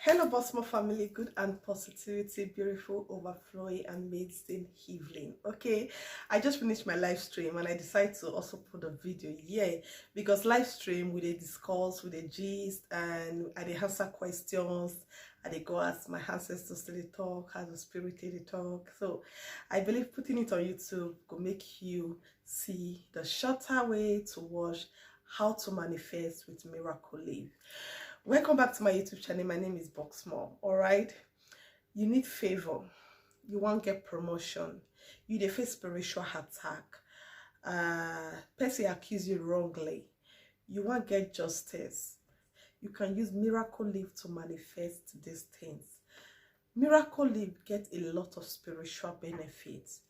Hello, Bosmo family, good and positivity, beautiful, overflowing, amazing evening. Okay, I just finished my live stream and I decided to also put a video here because live stream we dey discuss, we dey gist, and I dey answer questions. I dey go as my ancestors to the talk, as the spirit dey talk. So I believe putting it on YouTube will make you see the shorter way to watch how to manifest with Miracle Live. Welcome back to my YouTube channel. My name is Boxmore. All right, you need favor, you want get promotion, you dey face spiritual attack, person accuse you wrongly, you want get justice. You can use Miracle Live to manifest these things. Miracle Live get a lot of spiritual benefits.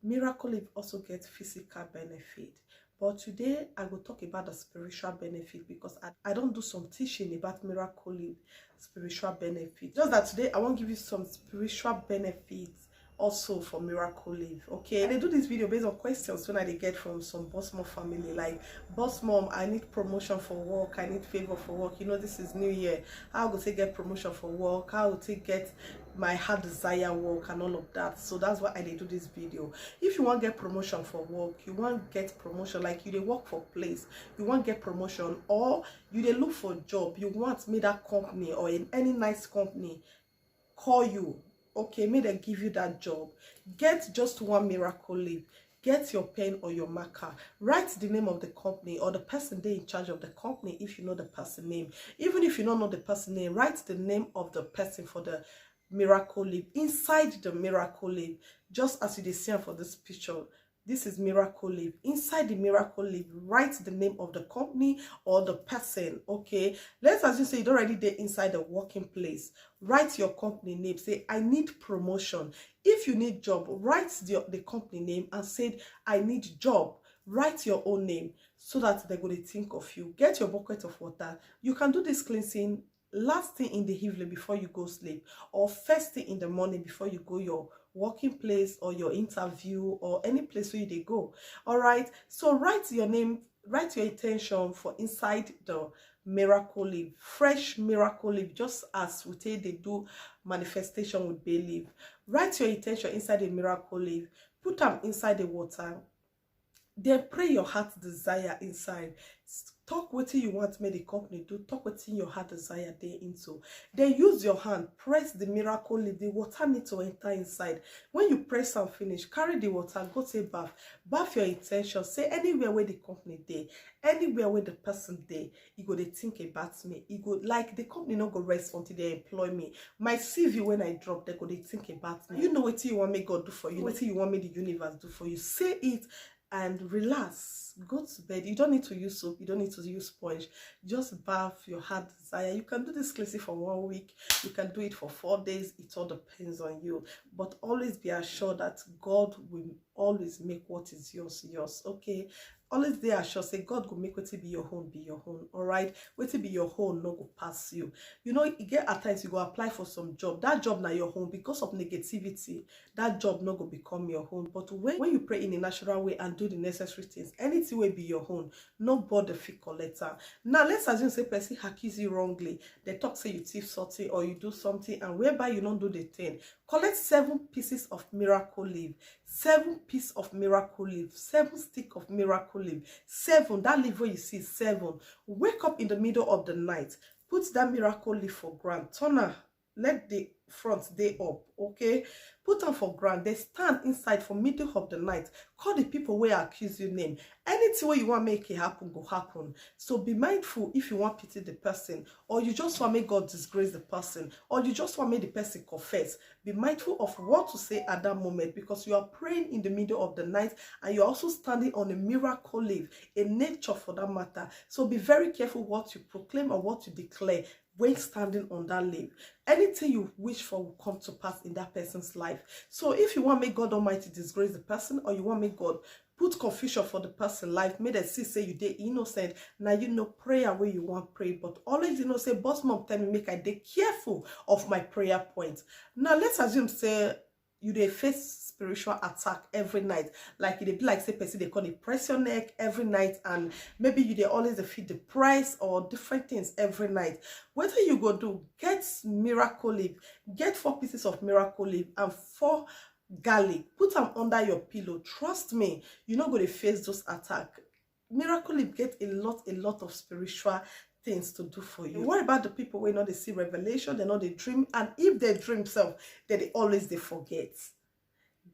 Miracle Live also get physical benefit. But today I will talk about the spiritual benefit because I don't do some teaching about Miracle Live spiritual benefit. Just that today I want to give you some spiritual benefits also for Miracle Live. Okay, they do this video based on questions when I get from some Boss Mom family, like, Boss Mom, I need promotion for work, I need favor for work. You know, this is new year. How will they get promotion for work? How will they get my heart desire work and all of that? So that's why I did do this video. If you want to get promotion for work, you want to get promotion, like you dey work for place, you want to get promotion, or you dey look for job, you want me that company or in any nice company call you, okay, may they give you that job. Get just one Miracle Live. Get your pen or your marker, write the name of the company or the person they in charge of the company if you know the person name. Even if you don't know the person name, write the name of the person for the Miracle Live inside the Miracle Live, just as you see for this picture. This is Miracle Live. Inside the Miracle Live, write the name of the company or the person. Okay, let's assume say you don't already there inside the working place. Write your company name. Say, I need promotion. If you need job, write the company name and say, I need job. Write your own name so that they're going to think of you. Get your bucket of water. You can do this cleansing last thing in the evening before you go sleep, or first thing in the morning before you go your working place or your interview or any place where they go. All right, so write your name, write your intention for inside the Miracle Live, fresh Miracle Live, just as we say they do manifestation with Believe. Write your intention inside the Miracle Live, put them inside the water, then pray your heart desire inside. Talk what you want me the company do, talk what your heart desire there into. Then use your hand, press the Miracle Live, the water need to enter inside. When you press and finish, carry the water, go to bath your intention. Say anywhere where the company there, anywhere where the person there, you go to think about me. You go, like, the company not go rest until they employ me. My CV when I drop, they go to think about me. You know what you want me God do for you, what you want me the universe do for you. Say it and relax, go to bed. You don't need to use soap, you don't need to use sponge. Just bath your heart desire. You can do this cleansing for 1 week, you can do it for 4 days. It all depends on you, but always be assured that God will always make what is yours yours. Okay, always dey assured say God go make wetin be your own be your own. All right, wetin be your own no go pass you. You know, you get at times you go apply for some job, that job na your own, because of negativity that job no go become your own. But when you pray in a natural way and do the necessary things, anything will be your own, nobody fit collect am. Now let's assume say person accuse you wrongly, they talk say you thief something or you do something, and whereby you don't do the thing, collect 7 pieces of Miracle Live, 7 pieces of Miracle Live, 7 stick of Miracle Live, 7, that live where you see 7. Wake up in the middle of the night, put that Miracle Live for ground, turn her, let the front day up, okay, put them for ground, they stand inside for middle of the night, call the people where accuse you name, anything where you want make it happen go happen. So be mindful if you want pity the person, or you just want make God disgrace the person, or you just want make the person confess. Be mindful of what to say at that moment, because you are praying in the middle of the night and you're also standing on a Miracle Live, a nature for that matter. So be very careful what you proclaim or what you declare when standing on that live. Anything you wish for will come to pass in that person's life. So if you want to make God Almighty disgrace the person, or you want to make God put confusion for the person life, may they see say you dey innocent, now you know prayer where you want pray, but always you know say Boss Mom tell me make I dey careful of my prayer point. Now let's assume say you dey face spiritual attack every night, like it be like say person they call it press your neck every night, and maybe you dey always feel depressed or different things every night. What you go do? Get miracle leaf, get 4 pieces of miracle leaf and 4 garlic, put them under your pillow. Trust me, you're not going to face those attacks. Miracle leaf get a lot of spiritual things to do for you. What about the people who know they see revelation, they know they dream, and if they dream self, then they forget.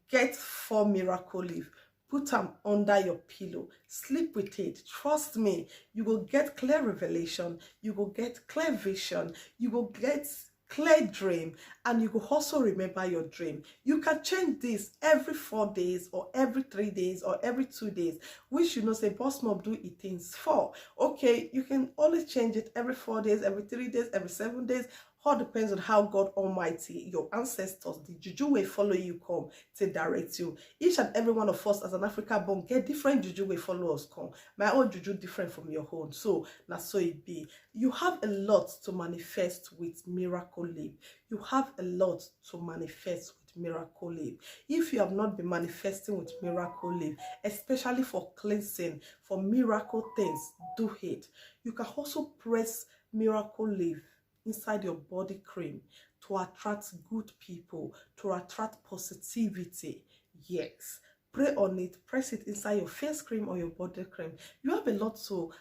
Get 4 miracle leaf, put them under your pillow, sleep with it. Trust me, you will get clear revelation, you will get clear vision, you will get clear dream, and you will also remember your dream. You can change this every 4 days or every 3 days or every 2 days, which you know say boss mom do it things for. Okay, you can always change it every 4 days, every 3 days, every 7 days. All depends on how God Almighty, your ancestors, the juju will follow you come to direct you. Each and every one of us as an Africa born get different juju will follow us come. My own juju different from your own. So now so it be. You have a lot to manifest with miracle leaf. You have a lot to manifest with miracle leaf. If you have not been manifesting with miracle leaf, especially for cleansing, for miracle things, do it. You can also press miracle leaf inside your body cream to attract good people, to attract positivity. Yes, pray on it, press it inside your face cream or your body cream. You have a lot to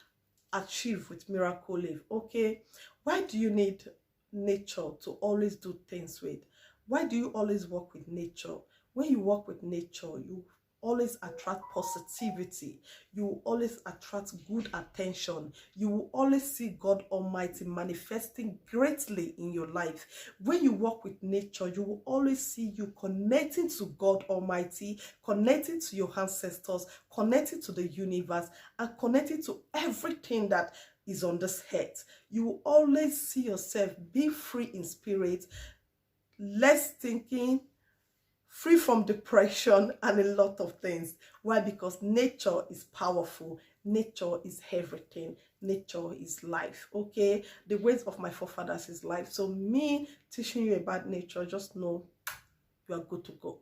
achieve with miracle leaf. Okay, why do you need nature to always do things with? Why do you always work with nature? When you work with nature, you always attract positivity, you will always attract good attention, you will always see God Almighty manifesting greatly in your life. When you work with nature, you will always see you connecting to God Almighty, connecting to your ancestors, connecting to the universe, and connecting to everything that is on this earth. You will always see yourself be free in spirit, less thinking, free from depression, and a lot of things. Why? Because nature is powerful. Nature is everything. Nature is life. Okay, the ways of my forefathers is life. So me teaching you about nature, just know you are good to go.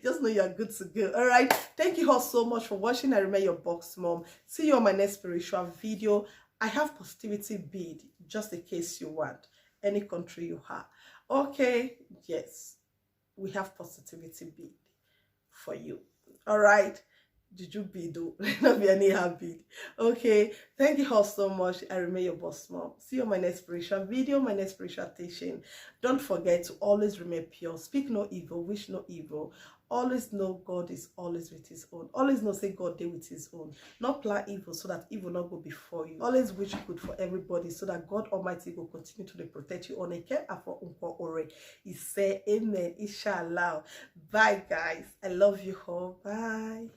Just know you are good to go. All right, thank you all so much for watching. I remain your box mom. See you on my next spiritual video. I have positivity bead just in case you want, any country you have. Okay, yes, we have positivity bead for you. All right, juju bead though, not be any bead. Okay, thank you all so much. I remain your boss mom. See you on my next spiritual video, my next spiritual teaching. Don't forget to always remain pure, speak no evil, wish no evil. Always know God is always with his own. Always know say God did with his own. Not plan evil so that evil not go before you. Always wish good for everybody so that God Almighty will continue to protect you on a care for unko ore. He say amen, inshallah. Bye guys. I love you all. Bye.